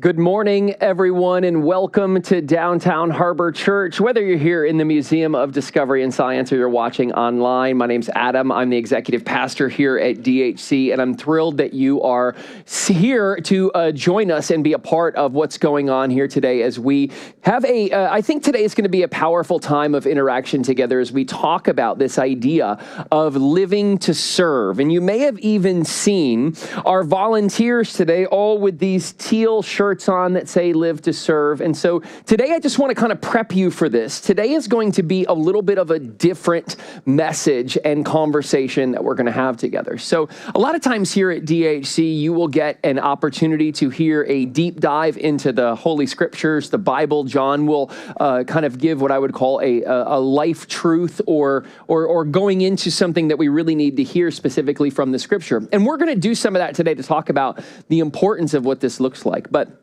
Good morning, everyone, and welcome to Downtown Harbor Church. Whether you're here in the Museum of Discovery and Science or you're watching online, my name's Adam. I'm the executive pastor here at DHC, and I'm thrilled that you are here to join us and be a part of what's going on here today as we have I think today is going to be a powerful time of interaction together as we talk about this idea of living to serve. And you may have even seen our volunteers today all with these teal shirts on that say live to serve. And so today I just want to kind of prep you for this. Today is going to be a little bit of a different message and conversation that we're going to have together. So a lot of times here at DHC, you will get an opportunity to hear a deep dive into the Holy Scriptures, the Bible. John will kind of give what I would call a life truth or going into something that we really need to hear specifically from the Scripture. And we're going to do some of that today to talk about the importance of what this looks like. But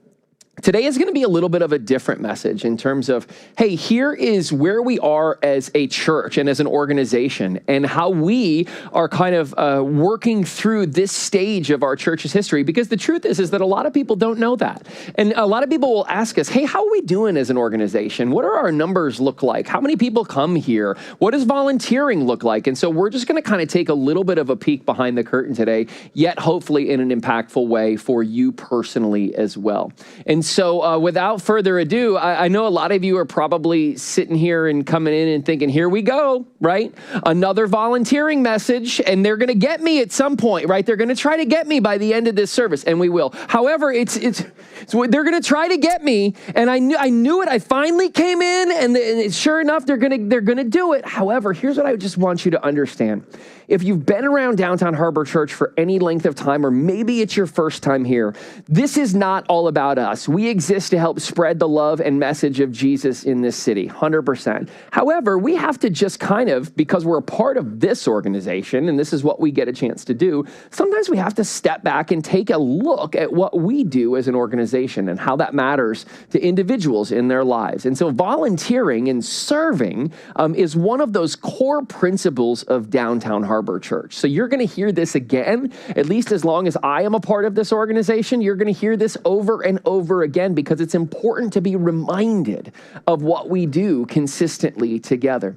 today is going to be a little bit of a different message in terms of, hey, here is where we are as a church and as an organization and how we are kind of working through this stage of our church's history. Because the truth is that a lot of people don't know that. And a lot of people will ask us, hey, how are we doing as an organization? What are our numbers look like? How many people come here? What does volunteering look like? And so we're just going to kind of take a little bit of a peek behind the curtain today, yet hopefully in an impactful way for you personally as well. And so without further ado, I know a lot of you are probably sitting here and coming in and thinking, here we go, right? Another volunteering message, and they're going to get me at some point, right? They're going to try to get me by the end of this service, and we will. However, they're going to try to get me, and I knew it. I finally came in, and sure enough, they're going to do it. However, here's what I just want you to understand. If you've been around Downtown Harbor Church for any length of time, or maybe it's your first time here, this is not all about us. We exist to help spread the love and message of Jesus in this city, 100%. However, we have to just kind of, because we're a part of this organization, and this is what we get a chance to do, sometimes we have to step back and take a look at what we do as an organization and how that matters to individuals in their lives. And so volunteering and serving is one of those core principles of Downtown Harbor Church. So you're going to hear this again, at least as long as I am a part of this organization. You're going to hear this over and over again because it's important to be reminded of what we do consistently together.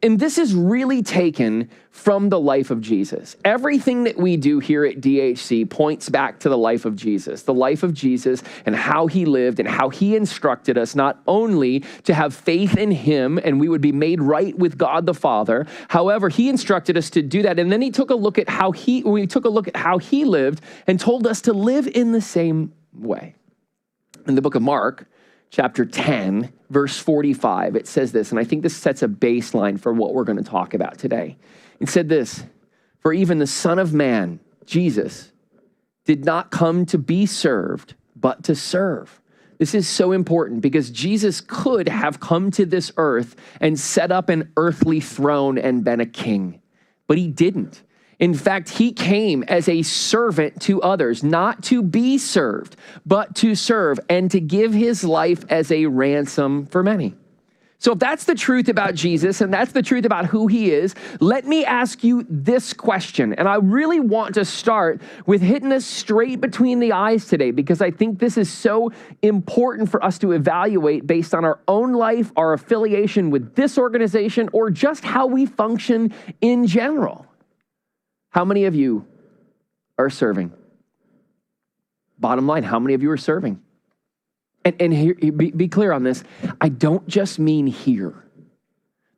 And this is really taken from the life of Jesus. Everything that we do here at DHC points back to the life of Jesus and how he lived and how he instructed us not only to have faith in him and we would be made right with God the Father. However, he instructed us to do that. And then we took a look at how he lived and told us to live in the same way. In the book of Mark, chapter 10, verse 45, it says this, and I think this sets a baseline for what we're going to talk about today. It said this, "For even the Son of Man, Jesus, did not come to be served, but to serve." This is so important because Jesus could have come to this earth and set up an earthly throne and been a king, but he didn't. In fact, he came as a servant to others, not to be served, but to serve and to give his life as a ransom for many. So if that's the truth about Jesus and that's the truth about who he is, let me ask you this question. And I really want to start with hitting us straight between the eyes today because I think this is so important for us to evaluate based on our own life, our affiliation with this organization, or just how we function in general. How many of you are serving? Bottom line, how many of you are serving? And here, be clear on this. I don't just mean here.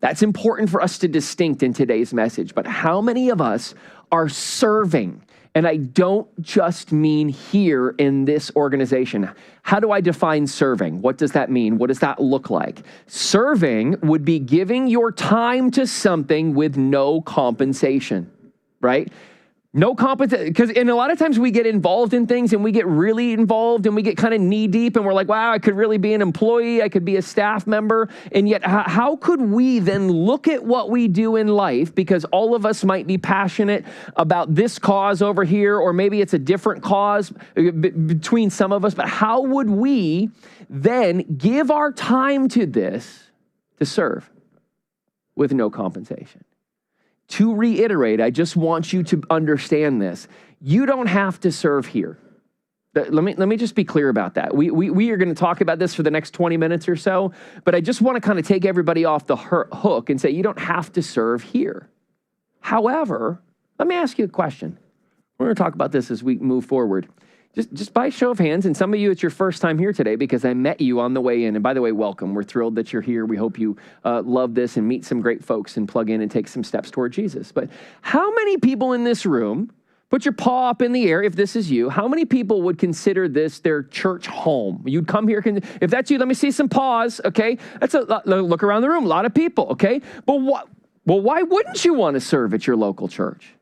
That's important for us to distinct in today's message. But how many of us are serving? And I don't just mean here in this organization. How do I define serving? What does that mean? What does that look like? Serving would be giving your time to something with no compensation. Right? No compensation, because a lot of times we get involved in things and we get really involved and we get kind of knee deep and we're like, wow, I could really be an employee. I could be a staff member. And yet how could we then look at what we do in life? Because all of us might be passionate about this cause over here, or maybe it's a different cause between some of us, but how would we then give our time to this to serve with no compensation? To reiterate, I just want you to understand this. You don't have to serve here. Let me just be clear about that. We are going to talk about this for the next 20 minutes or so, but I just want to kind of take everybody off the hook and say you don't have to serve here. However, let me ask you a question. We're going to talk about this as we move forward. Just by show of hands, and some of you, it's your first time here today because I met you on the way in. And by the way, welcome. We're thrilled that you're here. We hope you love this and meet some great folks and plug in and take some steps toward Jesus. But how many people in this room, put your paw up in the air if this is you, how many people would consider this their church home? You'd come here, if that's you, let me see some paws, okay? That's look around the room, a lot of people, okay? But why wouldn't you want to serve at your local church?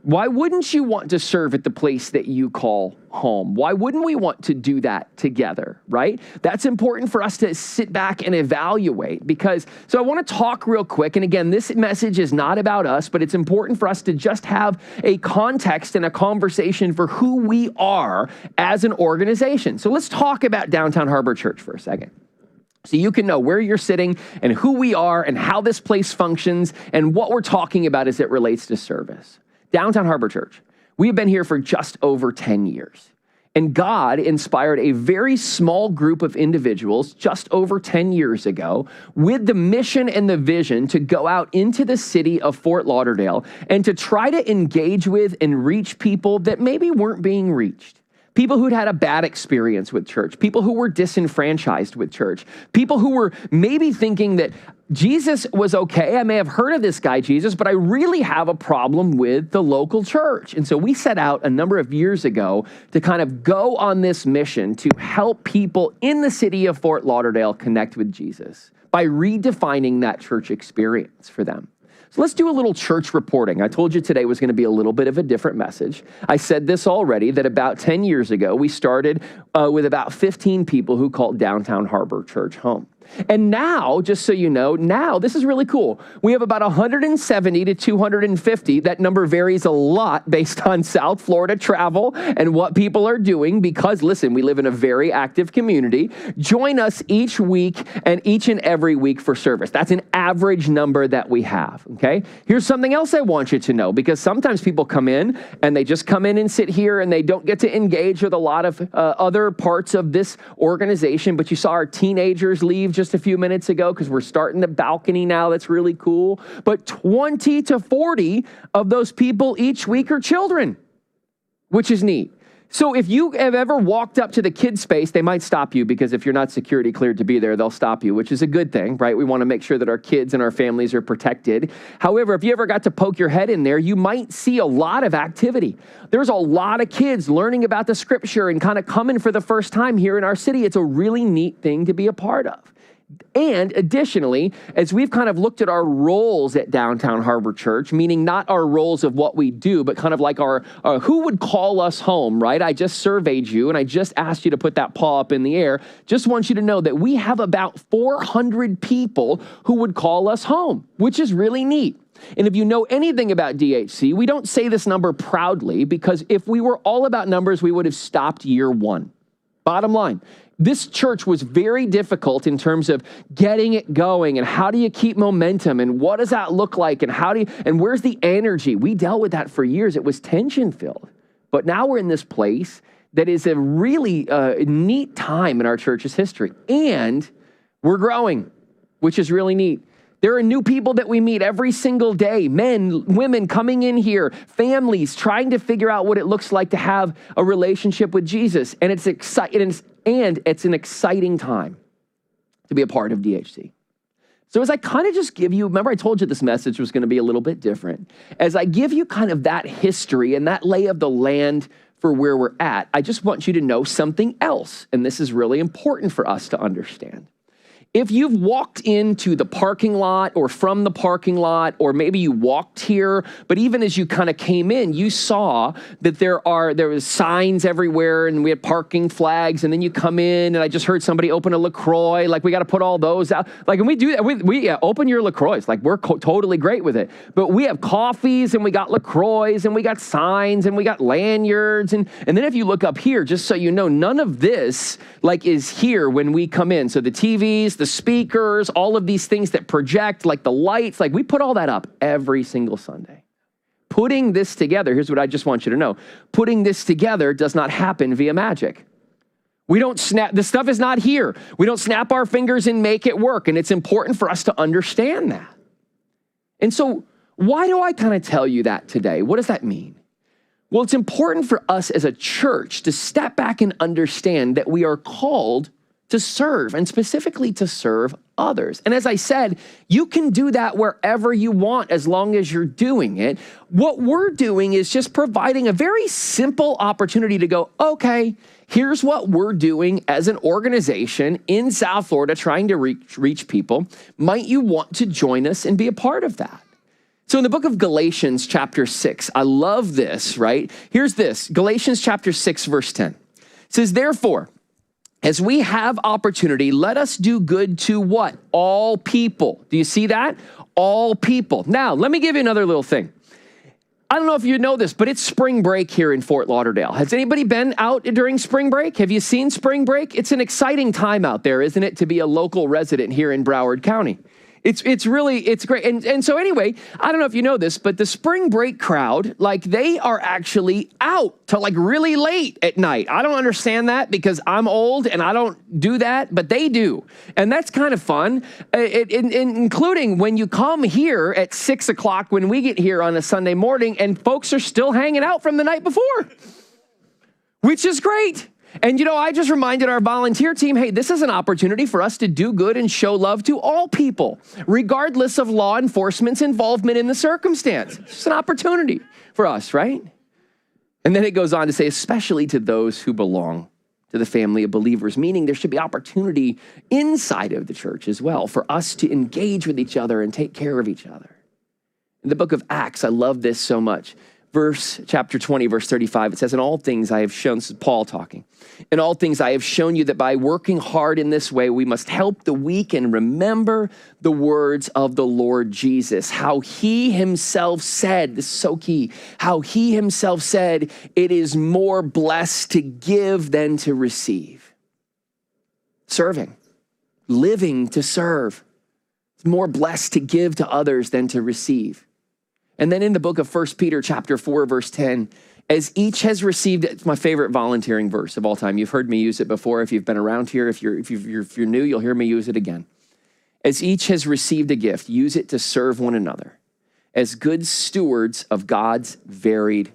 Why wouldn't you want to serve at the place that you call home? Why wouldn't we want to do that together, right? That's important for us to sit back and evaluate so I want to talk real quick. And again, this message is not about us, but it's important for us to just have a context and a conversation for who we are as an organization. So let's talk about Downtown Harbor Church for a second, so you can know where you're sitting and who we are and how this place functions and what we're talking about as it relates to service. Downtown Harbor Church, we have been here for just over 10 years. And God inspired a very small group of individuals just over 10 years ago with the mission and the vision to go out into the city of Fort Lauderdale and to try to engage with and reach people that maybe weren't being reached. People who'd had a bad experience with church, people who were disenfranchised with church, people who were maybe thinking that Jesus was okay. I may have heard of this guy, Jesus, but I really have a problem with the local church. And so we set out a number of years ago to kind of go on this mission to help people in the city of Fort Lauderdale connect with Jesus by redefining that church experience for them. So let's do a little church reporting. I told you today was going to be a little bit of a different message. I said this already, that about 10 years ago, we started with about 15 people who called Downtown Harbor Church home. And now, just so you know, now this is really cool. We have about 170 to 250. That number varies a lot based on South Florida travel and what people are doing because, listen, we live in a very active community. Join us each week and each and every week for service. That's an average number that we have, okay? Here's something else I want you to know because sometimes people come in and they just come in and sit here and they don't get to engage with a lot of other parts of this organization, but you saw our teenagers leave just a few minutes ago because we're starting the balcony now. That's really cool. But 20 to 40 of those people each week are children, which is neat. So if you have ever walked up to the kids space, they might stop you because if you're not security cleared to be there, they'll stop you, which is a good thing, right? We want to make sure that our kids and our families are protected. However, if you ever got to poke your head in there, you might see a lot of activity. There's a lot of kids learning about the scripture and kind of coming for the first time here in our city. It's a really neat thing to be a part of. And additionally, as we've kind of looked at our roles at Downtown Harbor Church, meaning not our roles of what we do, but kind of like our who would call us home, right? I just surveyed you and I just asked you to put that paw up in the air. Just want you to know that we have about 400 people who would call us home, which is really neat. And if you know anything about DHC, we don't say this number proudly because if we were all about numbers, we would have stopped year one. Bottom line. This church was very difficult in terms of getting it going and how do you keep momentum and what does that look like and where's the energy? We dealt with that for years. It was tension filled. But now we're in this place that is a really neat time in our church's history. And we're growing, which is really neat. There are new people that we meet every single day, men, women coming in here, families trying to figure out what it looks like to have a relationship with Jesus. And it's exciting, and it's an exciting time to be a part of DHC. So as I kind of just give you, remember I told you this message was going to be a little bit different. As I give you kind of that history and that lay of the land for where we're at, I just want you to know something else. And this is really important for us to understand. If you've walked into the parking lot or from the parking lot, or maybe you walked here, but even as you kind of came in, you saw that there was signs everywhere and we had parking flags, and then you come in and I just heard somebody open a LaCroix, like we got to put all those out. Like, and we do that, we open your LaCroix, like we're totally great with it. But we have coffees and we got LaCroix and we got signs and we got lanyards. And then if you look up here, just so you know, none of this like is here when we come in. So the TVs, the speakers, all of these things that project, like the lights, like we put all that up every single Sunday. putting this together, here's what I just want you to know. Putting this together does not happen via magic. We don't snap, the stuff is not here. We don't snap our fingers and make it work. And it's important for us to understand that. And so why do I kind of tell you that today? What does that mean? Well, it's important for us as a church to step back and understand that we are called to serve, and specifically to serve others. And as I said, you can do that wherever you want as long as you're doing it. What we're doing is just providing a very simple opportunity to go, okay, here's what we're doing as an organization in South Florida trying to reach people. Might you want to join us and be a part of that? So in the book of Galatians chapter 6, I love this, right? Here's this, Galatians chapter 6, verse 10. It says, therefore, as we have opportunity, let us do good to what? All people. Do you see that? All people. Now, let me give you another little thing. I don't know if you know this, but it's spring break here in Fort Lauderdale. Has anybody been out during spring break? Have you seen spring break? It's an exciting time out there, isn't it, to be a local resident here in Broward County? It's great. And so anyway, I don't know if you know this, but the spring break crowd, like they are actually out till like really late at night. I don't understand that because I'm old and I don't do that, but they do. And that's kind of fun, including when you come here at 6 o'clock when we get here on a Sunday morning and folks are still hanging out from the night before, which is great. And, I just reminded our volunteer team, hey, this is an opportunity for us to do good and show love to all people, regardless of law enforcement's involvement in the circumstance. It's just an opportunity for us, right? And then it goes on to say, especially to those who belong to the family of believers, meaning there should be opportunity inside of the church as well for us to engage with each other and take care of each other. In the book of Acts, I love this so much. Chapter 20, verse 35, it says, in all things I have shown, this is Paul talking, in all things I have shown you that by working hard in this way, we must help the weak and remember the words of the Lord Jesus, how he himself said, this is so key, how he himself said, it is more blessed to give than to receive. Serving, living to serve. It's more blessed to give to others than to receive. And then in the book of 1 Peter chapter 4, verse 10, as each has received, it's my favorite volunteering verse of all time. You've heard me use it before. If you've been around here, if you're new, you'll hear me use it again. As each has received a gift, use it to serve one another as good stewards of God's varied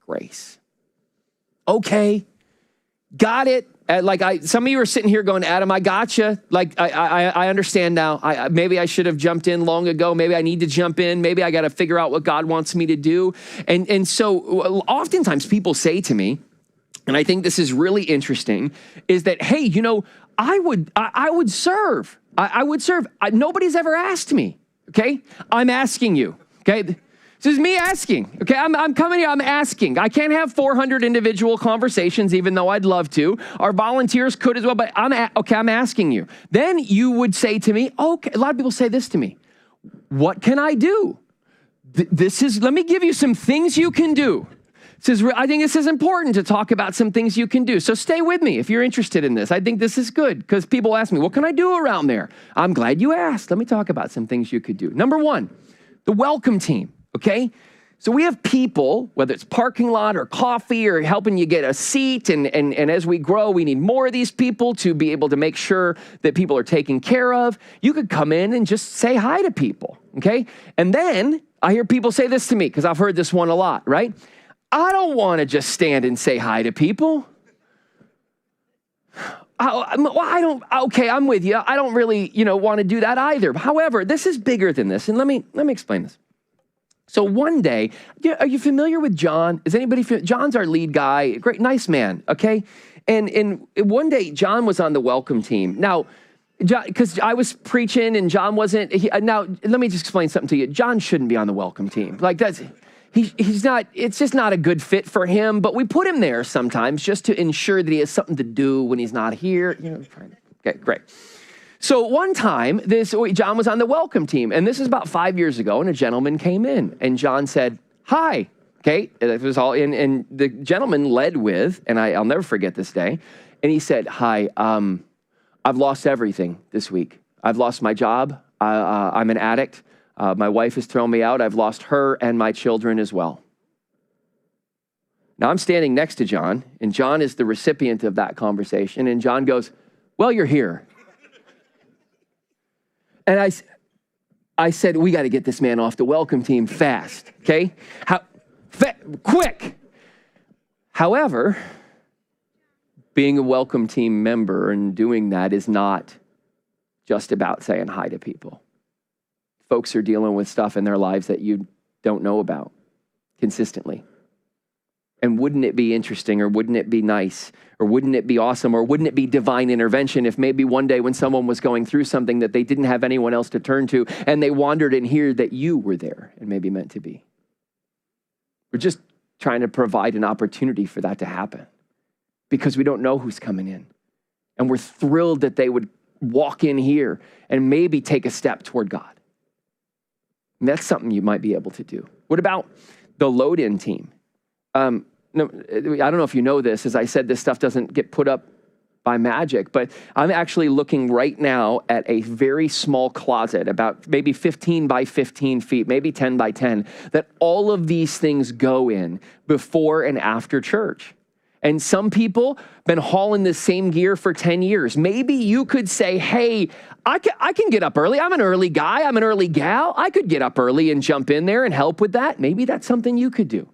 grace. Okay, got it. Some of you are sitting here going, Adam, I gotcha. I understand now. Maybe I should have jumped in long ago. Maybe I need to jump in. Maybe I got to figure out what God wants me to do. And so oftentimes people say to me, and I think this is really interesting, is that, hey, I would serve. I would serve. Nobody's ever asked me. Okay, I'm asking you. Okay. This is me asking, okay? I'm coming here, I'm asking. I can't have 400 individual conversations, even though I'd love to. Our volunteers could as well, but I'm asking you. Then you would say to me, okay, a lot of people say this to me, what can I do? Let me give you some things you can do. I think this is important to talk about some things you can do. So stay with me if you're interested in this. I think this is good because people ask me, what can I do around there? I'm glad you asked. Let me talk about some things you could do. Number one, the welcome team. Okay, so we have people, whether it's parking lot or coffee or helping you get a seat, and as we grow, we need more of these people to be able to make sure that people are taken care of. You could come in and just say hi to people, okay? And then I hear people say this to me, because I've heard this one a lot, right? I don't want to just stand and say hi to people. Okay, I'm with you. I don't really, want to do that either. However, this is bigger than this, and let me explain this. So one day, are you familiar with John? Is anybody John's our lead guy, great, nice man, okay? And one day, John was on the welcome team. Now, because I was preaching and John wasn't, now, let me just explain something to you. John shouldn't be on the welcome team. He's not, it's just not a good fit for him, but we put him there sometimes just to ensure that he has something to do when he's not here. Okay, great. So one time, John was on the welcome team, and this is about 5 years ago, and a gentleman came in, and John said, hi, okay? It was all in, and the gentleman led with, and I'll never forget this day, and he said, hi, I've lost everything this week. I've lost my job. I'm an addict. My wife has thrown me out. I've lost her and my children as well. Now I'm standing next to John, and John is the recipient of that conversation. And John goes, well, you're here. And I said, we got to get this man off the welcome team fast, okay? Quick. However, being a welcome team member and doing that is not just about saying hi to people. Folks are dealing with stuff in their lives that you don't know about consistently. And wouldn't it be interesting, or wouldn't it be nice, or wouldn't it be awesome, or wouldn't it be divine intervention if maybe one day when someone was going through something that they didn't have anyone else to turn to, and they wandered in here, that you were there and maybe meant to be. We're just trying to provide an opportunity for that to happen because we don't know who's coming in. And we're thrilled that they would walk in here and maybe take a step toward God. And that's something you might be able to do. What about the load-in team? No, I don't know if you know this. As I said, this stuff doesn't get put up by magic, but I'm actually looking right now at a very small closet, about maybe 15 by 15 feet, maybe 10 by 10, that all of these things go in before and after church. And some people been hauling the same gear for 10 years. Maybe you could say, hey, I can get up early. I'm an early guy. I'm an early gal. I could get up early and jump in there and help with that. Maybe that's something you could do.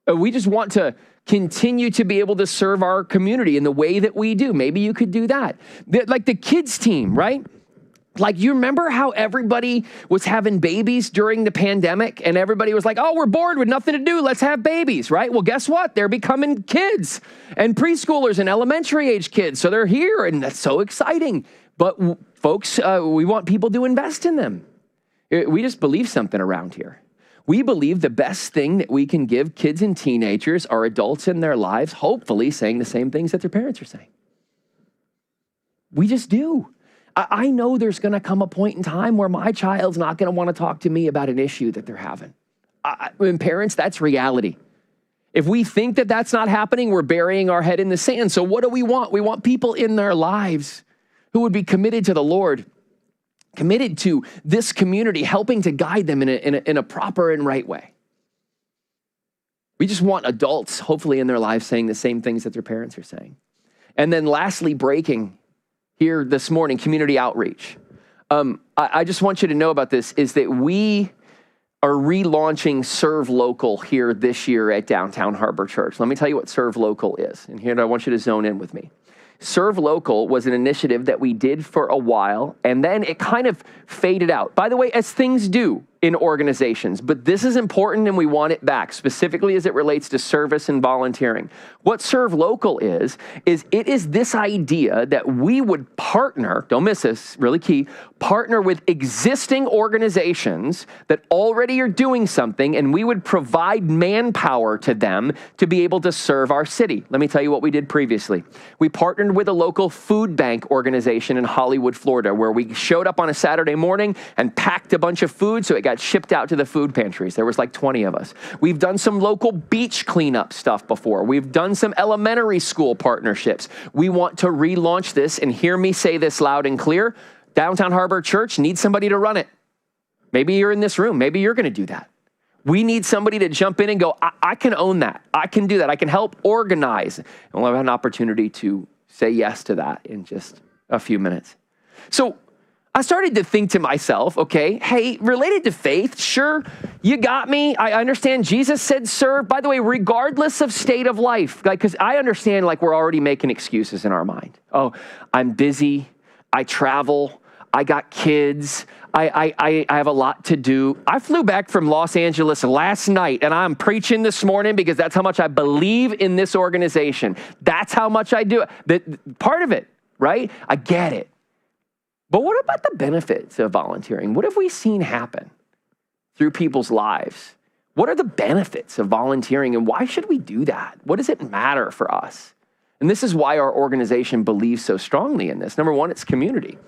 We just want to continue to be able to serve our community in the way that we do. Maybe you could do that. Like the kids team, right? Like, you remember how everybody was having babies during the pandemic and everybody was like, oh, we're bored with nothing to do. Let's have babies, right? Well, guess what? They're becoming kids and preschoolers and elementary age kids. So they're here and that's so exciting. But folks, we want people to invest in them. We just believe something around here. We believe the best thing that we can give kids and teenagers are adults in their lives, hopefully saying the same things that their parents are saying. We just do. I know there's going to come a point in time where my child's not going to want to talk to me about an issue that they're having. And parents, that's reality. If we think that that's not happening, we're burying our head in the sand. So what do we want? We want people in their lives who would be committed to the Lord, committed to this community, helping to guide them in a proper and right way. We just want adults, hopefully in their lives, saying the same things that their parents are saying. And then lastly, breaking here this morning, community outreach. I just want you to know about this, is that we are relaunching Serve Local here this year at Downtown Harbor Church. Let me tell you what Serve Local is. And here I want you to zone in with me. Serve Local was an initiative that we did for a while, and then it kind of faded out. By the way, as things do in organizations, but this is important and we want it back, specifically as it relates to service and volunteering. What Serve Local is it is this idea that we would partner, don't miss this, really key, partner with existing organizations that already are doing something, and we would provide manpower to them to be able to serve our city. Let me tell you what we did previously. We partnered with a local food bank organization in Hollywood, Florida, where we showed up on a Saturday morning and packed a bunch of food so it got shipped out to the food pantries. There was like 20 of us. We've done some local beach cleanup stuff before. We've done some elementary school partnerships. We want to relaunch this, and hear me say this loud and clear. Downtown Harbor Church needs somebody to run it. Maybe you're in this room. Maybe you're going to do that. We need somebody to jump in and go, I can own that. I can do that. I can help organize. And we'll have an opportunity to say yes to that in just a few minutes. So I started to think to myself, okay, hey, related to faith, sure, you got me. I understand Jesus said serve. By the way, regardless of state of life, like, because I understand, like, we're already making excuses in our mind. Oh, I'm busy. I travel. I got kids. I have a lot to do. I flew back from Los Angeles last night, and I'm preaching this morning because that's how much I believe in this organization. That's how much I do it. Part of it, right? I get it. But what about the benefits of volunteering? What have we seen happen through people's lives? What are the benefits of volunteering, and why should we do that? What does it matter for us? And this is why our organization believes so strongly in this. Number one, it's community.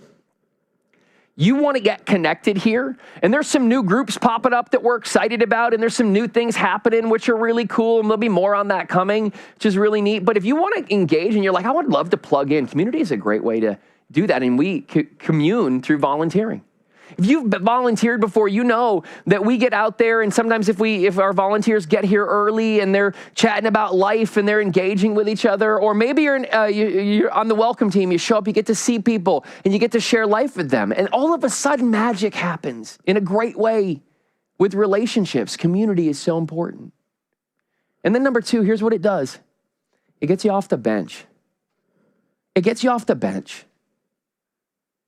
You want to get connected here, and there's some new groups popping up that we're excited about, and there's some new things happening which are really cool, and there'll be more on that coming, which is really neat. But if you want to engage and you're like, I would love to plug in, community is a great way to do that, and we commune through volunteering. If you've volunteered before, you know that we get out there, and sometimes if our volunteers get here early and they're chatting about life and they're engaging with each other, or maybe you're on the welcome team, you show up, you get to see people, and you get to share life with them, and all of a sudden magic happens in a great way with relationships. Community is so important. And then number two, here's what it does. It gets you off the bench. It gets you off the bench.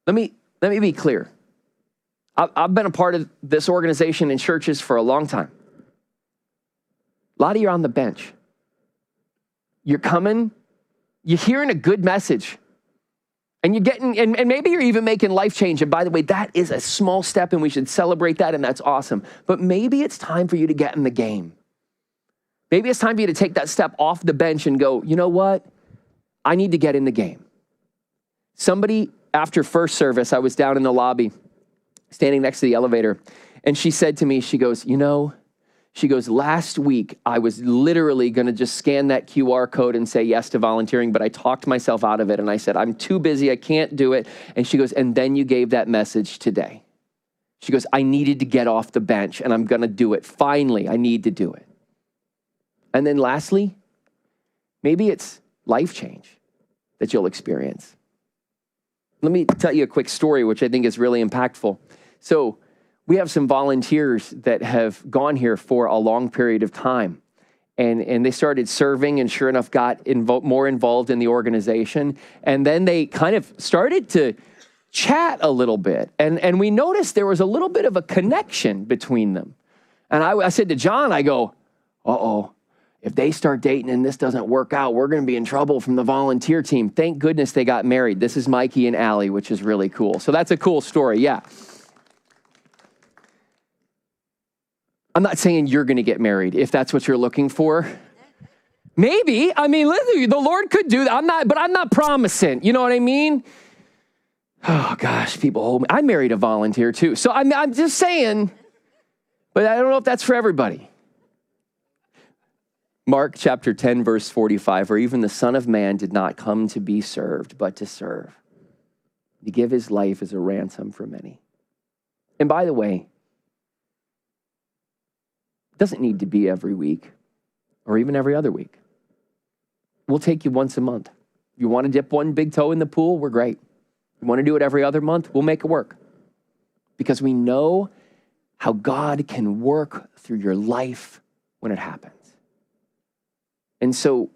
Let me be clear. I've been a part of this organization in churches for a long time. A lot of you are on the bench. You're coming, you're hearing a good message, and you're getting, and maybe you're even making life change. And by the way, that is a small step, and we should celebrate that, and that's awesome. But maybe it's time for you to get in the game. Maybe it's time for you to take that step off the bench and go, you know what? I need to get in the game. Somebody, after first service, I was down in the lobby, standing next to the elevator, and she said to me, she goes, last week I was literally going to just scan that QR code and say yes to volunteering, but I talked myself out of it, and I said, I'm too busy, I can't do it. And she goes, and then you gave that message today. She goes, I needed to get off the bench, and I'm going to do it. Finally, I need to do it. And then lastly, maybe it's life change that you'll experience. Let me tell you a quick story, which I think is really impactful. So we have some volunteers that have gone here for a long period of time. And they started serving and sure enough got more involved in the organization. And then they kind of started to chat a little bit. And we noticed there was a little bit of a connection between them. And I said to John, I go, uh-oh. If they start dating and this doesn't work out, we're going to be in trouble from the volunteer team. Thank goodness they got married. This is Mikey and Allie, which is really cool. So that's a cool story, yeah. I'm not saying you're going to get married if that's what you're looking for. Maybe. I mean, literally, the Lord could do that. But I'm not promising. You know what I mean? Oh, gosh, people hold me. I married a volunteer, too. So I'm just saying, but I don't know if that's for everybody. Mark chapter 10, verse 45, or even the Son of Man did not come to be served, but to serve, to give his life as a ransom for many. And by the way, it doesn't need to be every week or even every other week. We'll take you once a month. If you want to dip one big toe in the pool, we're great. You want to do it every other month, we'll make it work. Because we know how God can work through your life when it happens. And so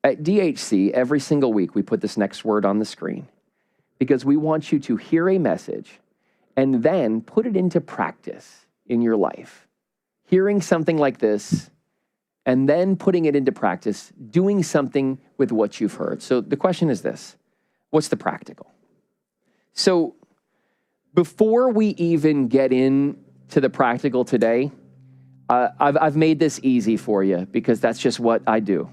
at DHC, every single week, we put this next word on the screen because we want you to hear a message and then put it into practice in your life. Hearing something like this and then putting it into practice, doing something with what you've heard. So the question is this: what's the practical? So before we even get into the practical today, I've made this easy for you because that's just what I do.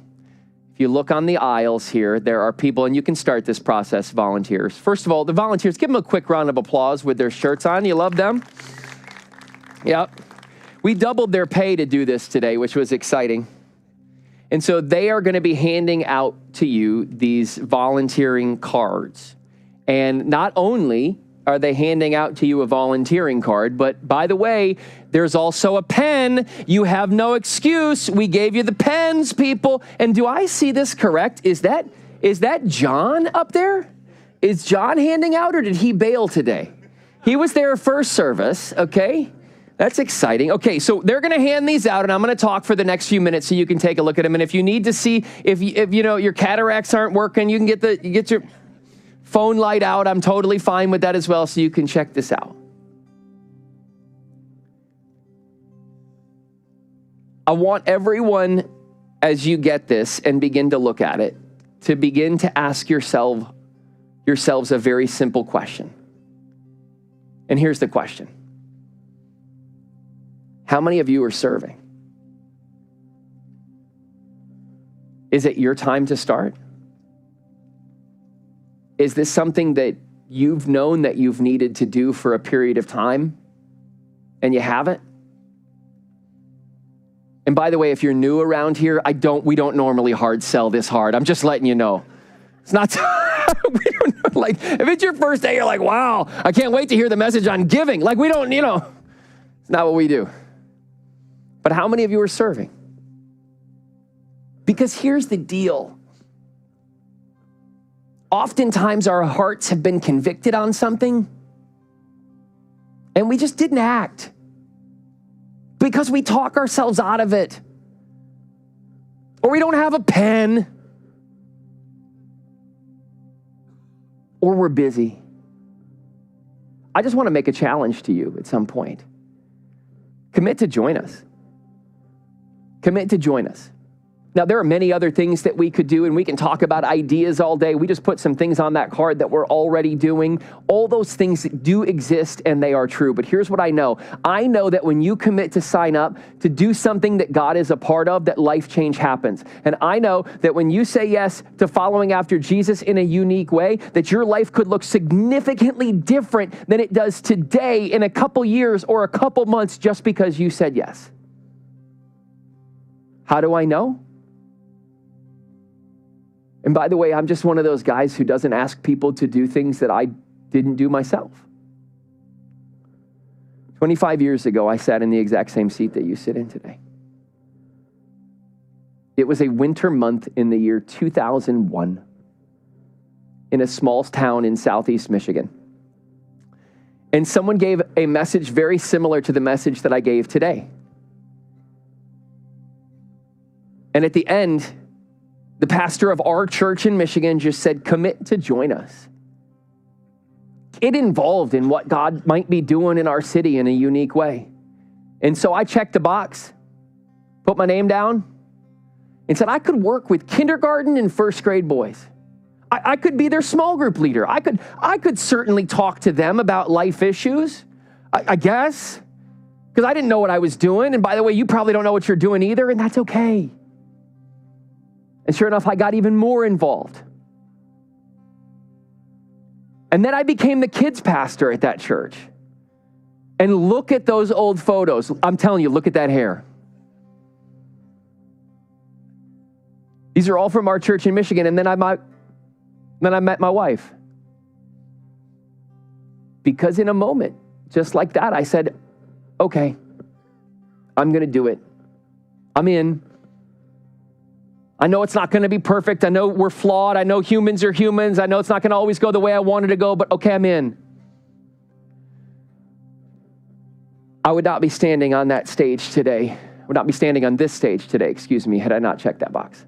If you look on the aisles here, there are people, and you can start this process, volunteers. First of all, the volunteers, give them a quick round of applause with their shirts on. You love them? Yep. We doubled their pay to do this today, which was exciting. And so they are going to be handing out to you these volunteering cards. And not only are they handing out to you a volunteering card, but by the way, there's also a pen. You have no excuse. We gave you the pens, people. And do I see this correct? Is that John up there? Is John handing out, or did he bail today? He was there first service, okay? That's exciting. Okay, so they're going to hand these out, and I'm going to talk for the next few minutes so you can take a look at them. And if you need to see, if you know your cataracts aren't working, you can get your phone light out. I'm totally fine with that as well, so you can check this out. I want everyone, as you get this and begin to look at it, to begin to ask yourselves a very simple question. And here's the question. How many of you are serving? Is it your time to start? Is this something that you've known that you've needed to do for a period of time and you haven't? And by the way, if you're new around here, we don't normally hard sell this hard. I'm just letting you know. It's not, we Like, if it's your first day, you're like, wow, I can't wait to hear the message on giving. Like, we don't, it's not what we do. But how many of you are serving? Because here's the deal. Oftentimes our hearts have been convicted on something and we just didn't act because we talk ourselves out of it, or we don't have a pen, or we're busy. I just want to make a challenge to you at some point. Commit to join us. Commit to join us. Now, there are many other things that we could do, and we can talk about ideas all day. We just put some things on that card that we're already doing. All those things do exist, and they are true. But here's what I know. I know that when you commit to sign up to do something that God is a part of, that life change happens. And I know that when you say yes to following after Jesus in a unique way, that your life could look significantly different than it does today in a couple years or a couple months just because you said yes. How do I know? And by the way, I'm just one of those guys who doesn't ask people to do things that I didn't do myself. 25 years ago, I sat in the exact same seat that you sit in today. It was a winter month in the year 2001 in a small town in Southeast Michigan. And someone gave a message very similar to the message that I gave today. And at the end, the pastor of our church in Michigan just said, commit to join us. Get involved in what God might be doing in our city in a unique way. And so I checked the box, put my name down, and said I could work with kindergarten and first grade boys. I could be their small group leader. I could certainly talk to them about life issues, I guess, because I didn't know what I was doing. And by the way, you probably don't know what you're doing either, and that's okay. And sure enough, I got even more involved. And then I became the kids pastor at that church. And look at those old photos. I'm telling you, look at that hair. These are all from our church in Michigan. And then I met my wife. Because in a moment, just like that, I said, okay, I'm going to do it. I'm in. I know it's not going to be perfect. I know we're flawed. I know humans are humans. I know it's not going to always go the way I wanted to go, but okay, I'm in. I would not be standing on that stage today. I would not be standing on this stage today, had I not checked that box.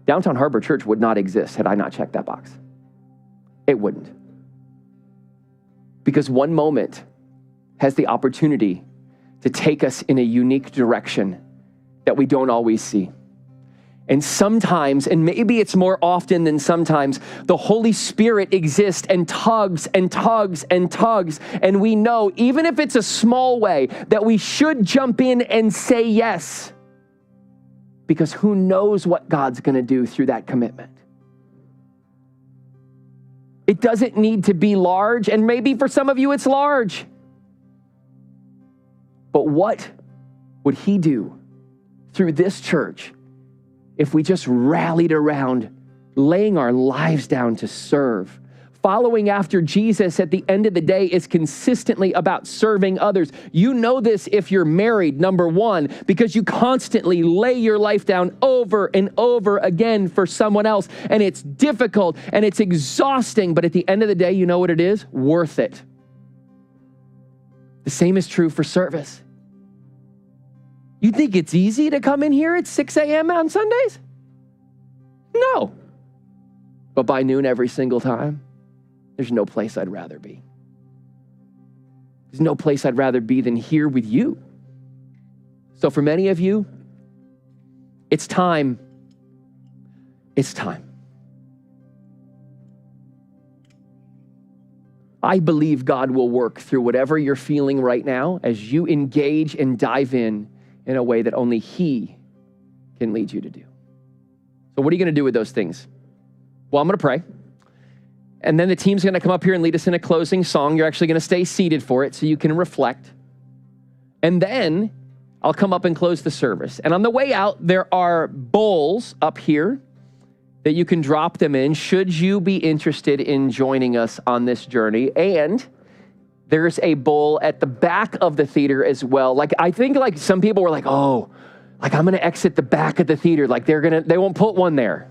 Downtown Harbor Church would not exist had I not checked that box. It wouldn't. Because one moment has the opportunity to take us in a unique direction that we don't always see. And sometimes, and maybe it's more often than sometimes, the Holy Spirit exists and tugs and tugs and tugs. And we know, even if it's a small way, that we should jump in and say yes. Because who knows what God's going to do through that commitment. It doesn't need to be large, and maybe for some of you it's large. But what would he do through this church if we just rallied around laying our lives down to serve? Following after Jesus at the end of the day is consistently about serving others. You know this if you're married, number one, because you constantly lay your life down over and over again for someone else. And it's difficult and it's exhausting, but at the end of the day, you know what it is? Worth it. The same is true for service. You think it's easy to come in here at 6 a.m. on Sundays? No. But by noon every single time, there's no place I'd rather be. There's no place I'd rather be than here with you. So for many of you, it's time. It's time. I believe God will work through whatever you're feeling right now as you engage and dive in a way that only he can lead you to do. So what are you going to do with those things? Well, I'm going to pray. And then the team's going to come up here and lead us in a closing song. You're actually going to stay seated for it so you can reflect. And then I'll come up and close the service. And on the way out, there are bowls up here that you can drop them in should you be interested in joining us on this journey. And there's a bowl at the back of the theater as well. Like, I think like some people were like, oh, like I'm going to exit the back of the theater. Like they won't put one there.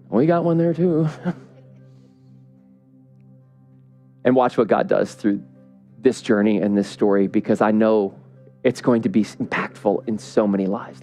We got one there too. And watch what God does through this journey and this story, because I know it's going to be impactful in so many lives.